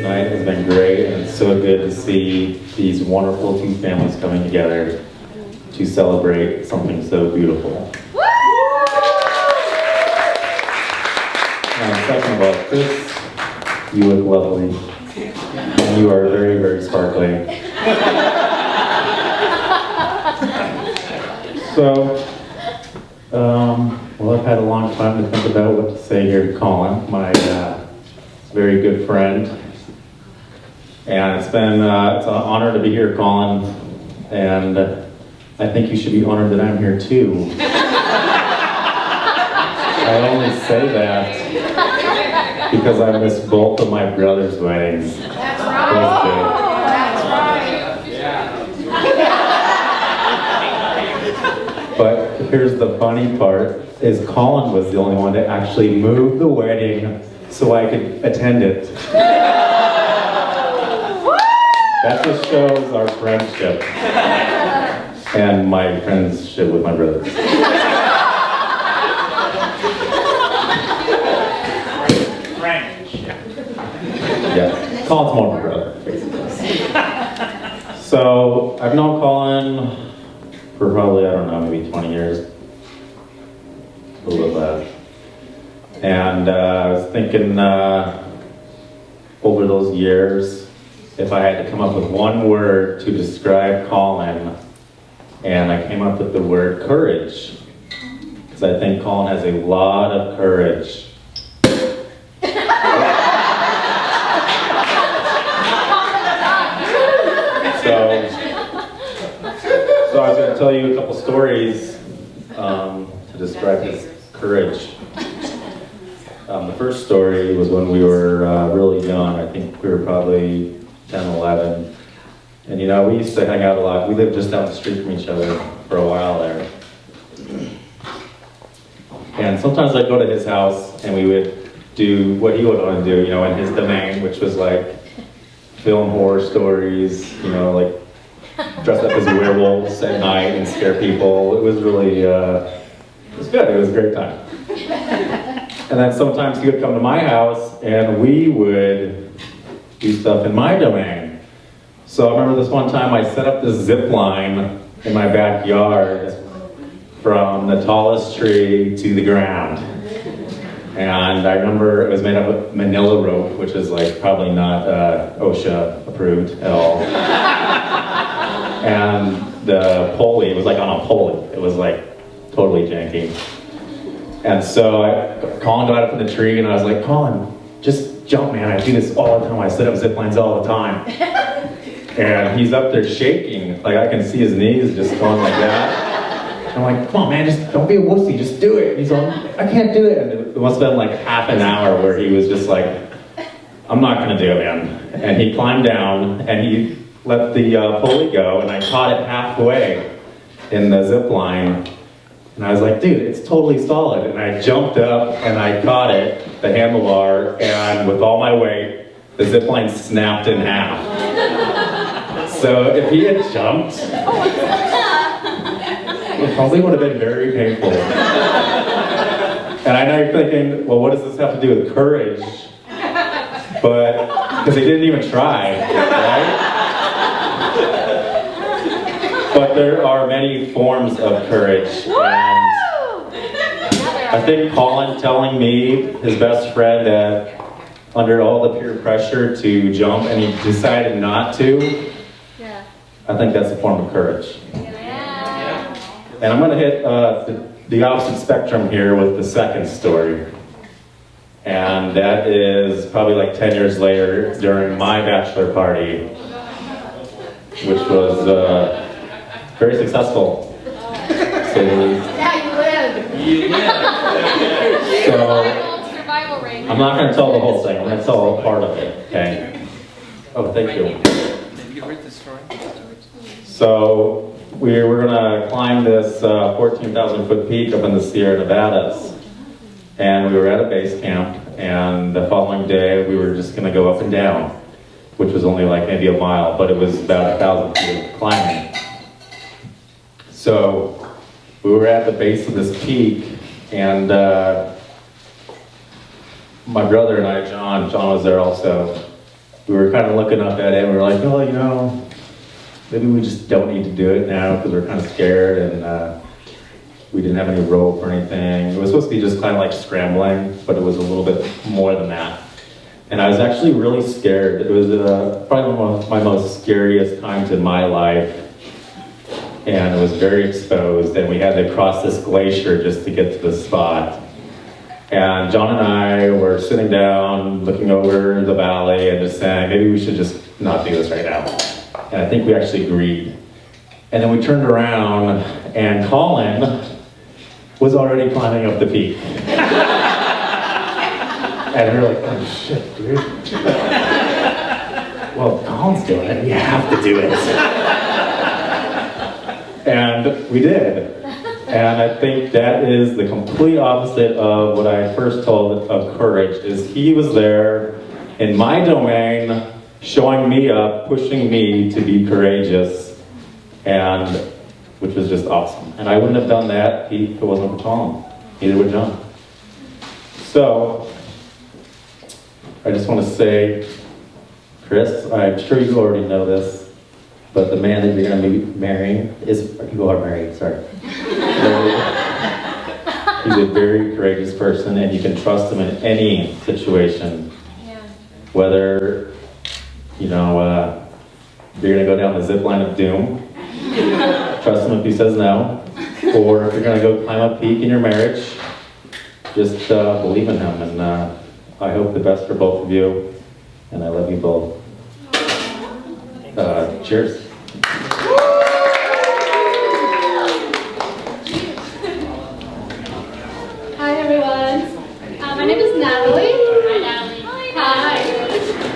tonight has been great, and it's so good to see these wonderful two families coming together to celebrate something so beautiful. And second of all, Chris, you look lovely, and you are very, very sparkling. So, well, I've had a long time to think about what to say here to Colin, my very good friend. And it's an honor to be here, Colin, and I think you should be honored that I'm here too. I only say that because I missed both of my brother's weddings. That's right. But here's the funny part, is Colin was the only one that actually moved the wedding so I could attend it. That just shows our friendship and my friendship with my brothers. Yeah, Colin's more my brother, basically. So I've known Colin for probably, I don't know, maybe 20 years. A little bit. And I was thinking over those years, if I had to come up with one word to describe Colin, and I came up with the word courage. Because I think Colin has a lot of courage. So I was going to tell you a couple stories to describe his courage. The first story was when we were really young. I think we were probably 10, 11. And you know, we used to hang out a lot. We lived just down the street from each other for a while there. And sometimes I'd go to his house and we would do what he would want to do, you know, in his domain, which was like film horror stories, you know, like dress up as werewolves at night and scare people. It was really, it was good. It was a great time. And then sometimes he would come to my house and we would do stuff in my domain. So I remember this one time I set up this zip line in my backyard from the tallest tree to the ground. And I remember it was made up of manila rope, which is like probably not OSHA approved at all. And the pulley, it was like on a pulley. It was like totally janky. And so Colin got up in the tree and I was like, Colin, just jump, man. I do this all the time. I set up zip lines all the time. And he's up there shaking. Like I can see his knees just going like that. I'm like, come on, man, just don't be a wussy. Just do it. And he's like, I can't do it. And it must have been like half an hour where he was just like, I'm not going to do it, man. And he climbed down and he let the pulley go, and I caught it halfway in the zip line. And I was like, dude, it's totally solid. And I jumped up and I caught it, the handlebar, and with all my weight, the zip line snapped in half. So if he had jumped, it probably would have been very painful. And I know you're thinking, well, what does this have to do with courage? But, because he didn't even try, right? But there are many forms of courage. And I think Colin telling me, his best friend, that under all the peer pressure to jump and he decided not to, I think that's a form of courage. And I'm going to hit the opposite spectrum here with the second story. And that is probably like 10 years later during my bachelor party, which was very successful. So, You live. so I'm not going to tell the whole thing. I'm going to tell a part of it, okay? Oh, thank you. Have you heard this story? So we were going to climb this 14,000 foot peak up in the Sierra Nevadas. And we were at a base camp, and the following day we were just going to go up and down, which was only like maybe a mile, but it was about 1,000 feet of climbing. So we were at the base of this peak, and my brother and I, John was there also. we were kind of looking up at it, and we were like, oh, you know, maybe we just don't need to do it now because we're kind of scared, and we didn't have any rope or anything. It was supposed to be just kind of like scrambling, but it was a little bit more than that. And I was actually really scared. It was probably one of my most scariest times in my life. And it was very exposed, and we had to cross this glacier just to get to the spot. And John and I were sitting down, looking over the valley, and just saying, maybe we should just not do this right now. And I think we actually agreed. And then we turned around, and Colin was already climbing up the peak. And we were like, oh shit, dude. Well, Colin's doing it, we have to do it. And we did. And I think that is the complete opposite of what I first told of courage, is he was there in my domain, showing me up, pushing me to be courageous, and which was just awesome. And I wouldn't have done that if it wasn't for Colin. Neither would John. So, I just want to say, Chris, I'm sure you already know this, but the man that you're going to be marrying you are married, sorry. He's a very courageous person, and you can trust him in any situation. Yeah. Whether, you know, you're going to go down the zip line of doom, trust him if he says no, or if you're going to go climb a peak in your marriage, just believe in him, and I hope the best for both of you, and I love you both. Cheers. Hi everyone. My name is Natalie. Hi Natalie. Hi.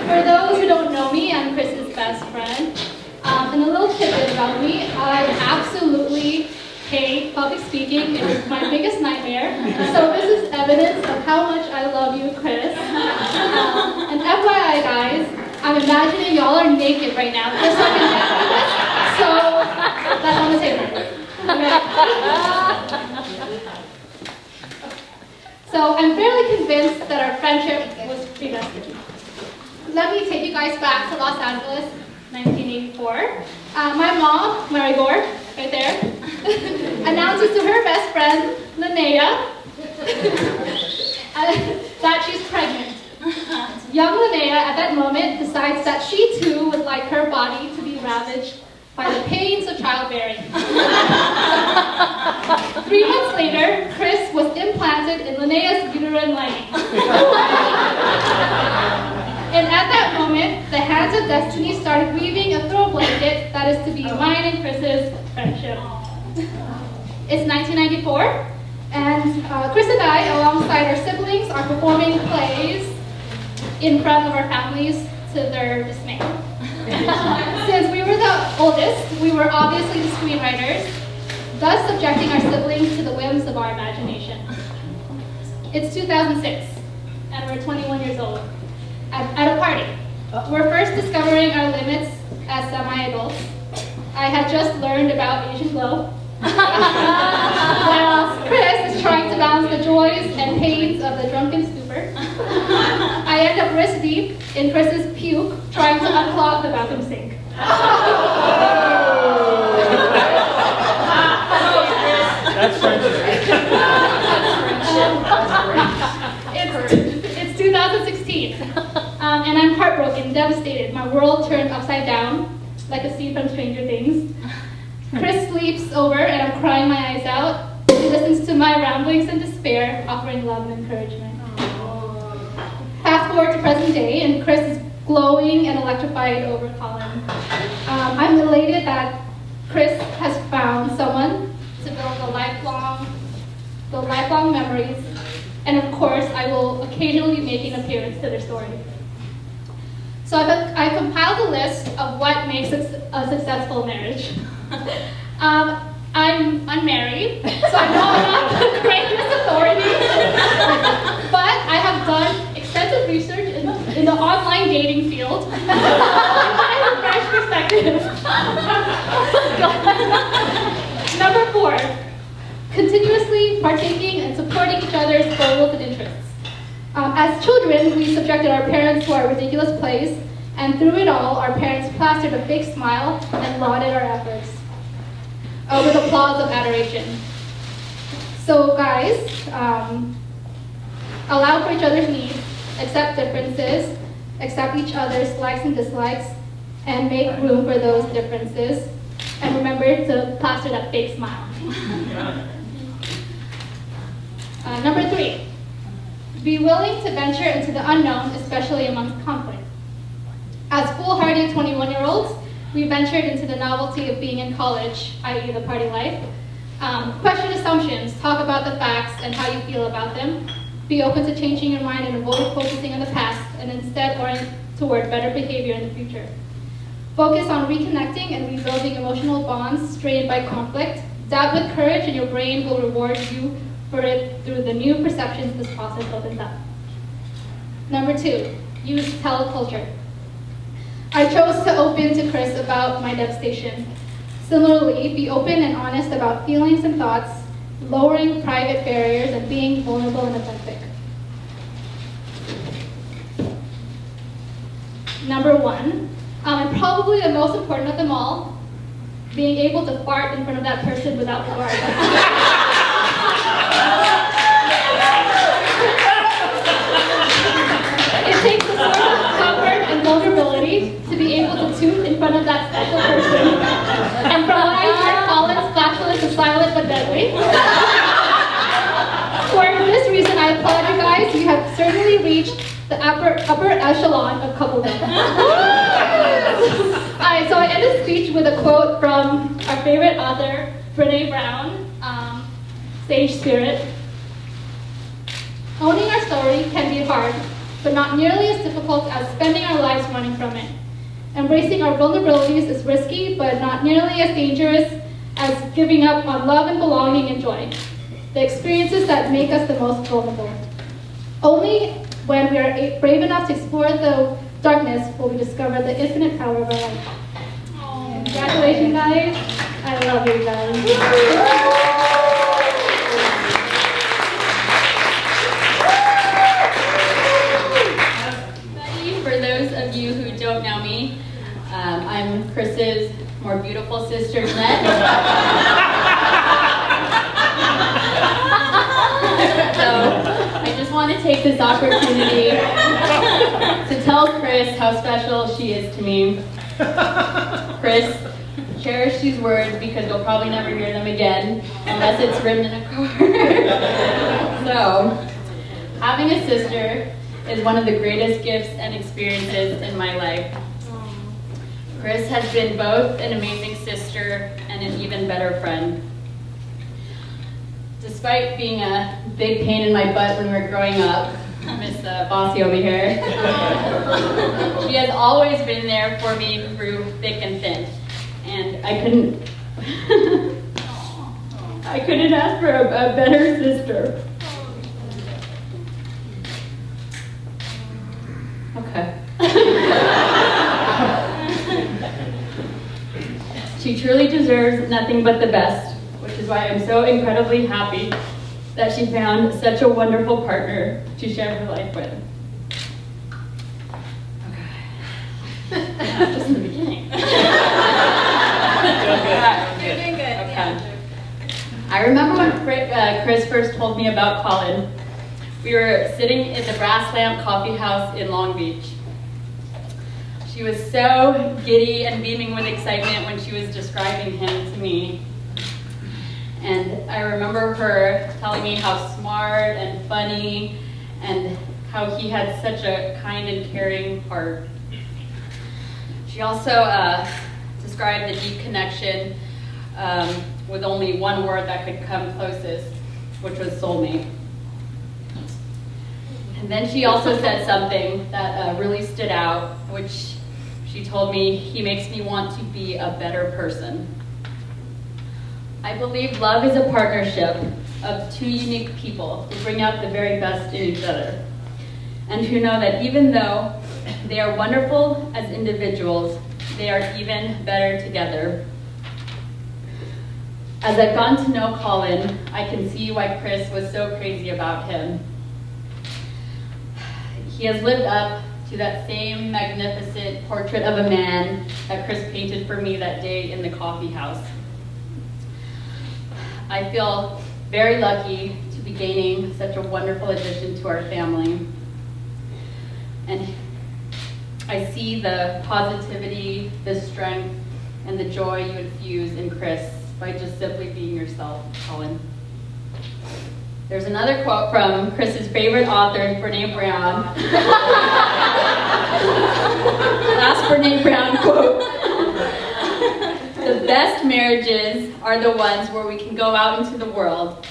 For those who don't know me, I'm Chris's best friend. And a little tidbit about me, I absolutely hate public speaking. It is my biggest nightmare. So this is evidence of how much I love you, Chris. And FYI guys, I'm imagining y'all are naked right now, just like in Netflix. So that's on the table. Okay. So I'm fairly convinced that our friendship was predestined. Let me take you guys back to Los Angeles, 1984. My mom, Mary Gore, right there, announces to her best friend, Linnea, that she's pregnant. Young Linnea, at that moment, decides that she too would like her body to be ravaged by the pains of childbearing. 3 months later, Chris was implanted in Linnea's uterine lining. And at that moment, the hands of destiny started weaving a throw blanket that is to be mine and Chris's friendship. It's 1994, and Chris and I, alongside our siblings, are performing plays in front of our families to their dismay. Since we were the oldest, we were obviously the screenwriters, thus subjecting our siblings to the whims of our imagination. It's 2006, and we're 21 years old, at a party. We're first discovering our limits as semi-adults. I had just learned about Asian Glow, while Chris is trying to balance the joys and pains of the drunken stupor. I end up wrist deep in Chris's puke, trying to unclog the bathroom sink. That's friendship. It's 2016, and I'm heartbroken, devastated. My world turned upside down, like a scene from Stranger Things. Chris sleeps over, and I'm crying my eyes out. He listens to my ramblings and despair, offering love and encouragement. Fast forward to present day, and Chris is glowing and electrified over Colin. I'm elated that Chris has found someone to build the lifelong memories, and of course, I will occasionally make an appearance to their story. So I compiled a list of what makes a successful marriage. I'm unmarried, so I know I'm not the greatest authority, but I have done extensive research in the online dating field. I have a fresh perspective. Number 4, continuously partaking and supporting each other's goals and interests. As children, we subjected our parents to our ridiculous plays, And through it all, our parents plastered a big smile and lauded our efforts with applause of adoration. So guys, allow for each other's needs, accept differences, accept each other's likes and dislikes, and make room for those differences. And remember to plaster that fake smile. Number 3, be willing to venture into the unknown, especially amongst conflict. As foolhardy 21-year-olds, we ventured into the novelty of being in college, i.e. the party life. Question assumptions, talk about the facts and how you feel about them. Be open to changing your mind and avoid focusing on the past, and instead orient toward better behavior in the future. Focus on reconnecting and rebuilding emotional bonds strained by conflict. Dab with courage and your brain will reward you for it through the new perceptions this process opens up. Number 2, use teleculture. I chose to open to Chris about my devastation. Similarly, be open and honest about feelings and thoughts, lowering private barriers and being vulnerable and authentic. Number 1, and probably the most important of them all, being able to fart in front of that person without guard. It takes a sort of comfort and vulnerability to be able to toot in front of that special person. And from what I hear, Colin's flatulence is silent but deadly. For this reason, I applaud you guys. You have certainly reached the upper echelon of coupledom. Alright, so I end this speech with a quote from our favorite author, Brené Brown, Sage Spirit. Owning our story can be hard, but not nearly as difficult as spending our lives running from it. Embracing our vulnerabilities is risky, but not nearly as dangerous as giving up on love and belonging and joy, the experiences that make us the most vulnerable. Only when we are brave enough to explore the darkness will we discover the infinite power of our life. Congratulations, guys. I love you guys. For those of you who don't know me, I'm Chris's more beautiful sister, Jeanette. So I just want to take this opportunity to tell Chris how special she is to me. Chris, cherish these words because you'll probably never hear them again unless it's written in a card. So, having a sister is one of the greatest gifts and experiences in my life. Chris has been both an amazing sister and an even better friend. Despite being a big pain in my butt when we were growing up, Miss Bossy over here, she has always been there for me through thick and thin. And I couldn't ask for a better sister. Okay. She truly deserves nothing but the best, which is why I'm so incredibly happy that she found such a wonderful partner to share her life with. Okay. Just in the beginning. You're doing good. Okay. I remember when Chris first told me about Colin. We were sitting in the Brass Lamp Coffee House in Long Beach. She was so giddy and beaming with excitement when she was describing him to me. And I remember her telling me how smart and funny and how he had such a kind and caring heart. She also described the deep connection with only one word that could come closest, which was soulmate. And then she also said something that really stood out, which she told me, he makes me want to be a better person. I believe love is a partnership of two unique people who bring out the very best in each other, and who know that even though they are wonderful as individuals, they are even better together. As I've gotten to know Colin, I can see why Chris was so crazy about him. He has lived up to that same magnificent portrait of a man that Chris painted for me that day in the coffee house. I feel very lucky to be gaining such a wonderful addition to our family. And I see the positivity, the strength, and the joy you infuse in Chris by just simply being yourself, Colin. There's another quote from Chris's favorite author, Brené Brown. Last Brené Brown quote. The best marriages are the ones where we can go out into the world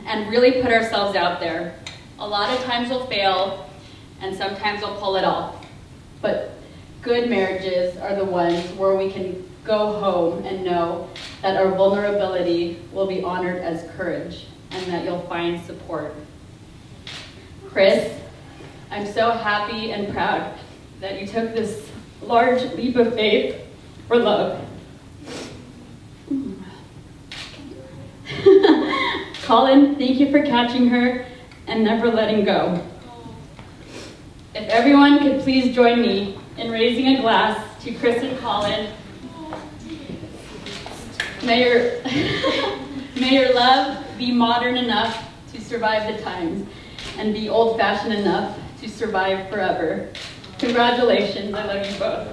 and really put ourselves out there. A lot of times we'll fail, and sometimes we'll pull it off. But good marriages are the ones where we can go home and know that our vulnerability will be honored as courage and that you'll find support. Chris, I'm so happy and proud that you took this large leap of faith for love. Colin, thank you for catching her and never letting go. If everyone could please join me in raising a glass to Chris and Colin. May your love be modern enough to survive the times and be old-fashioned enough to survive forever. Congratulations, I love you both.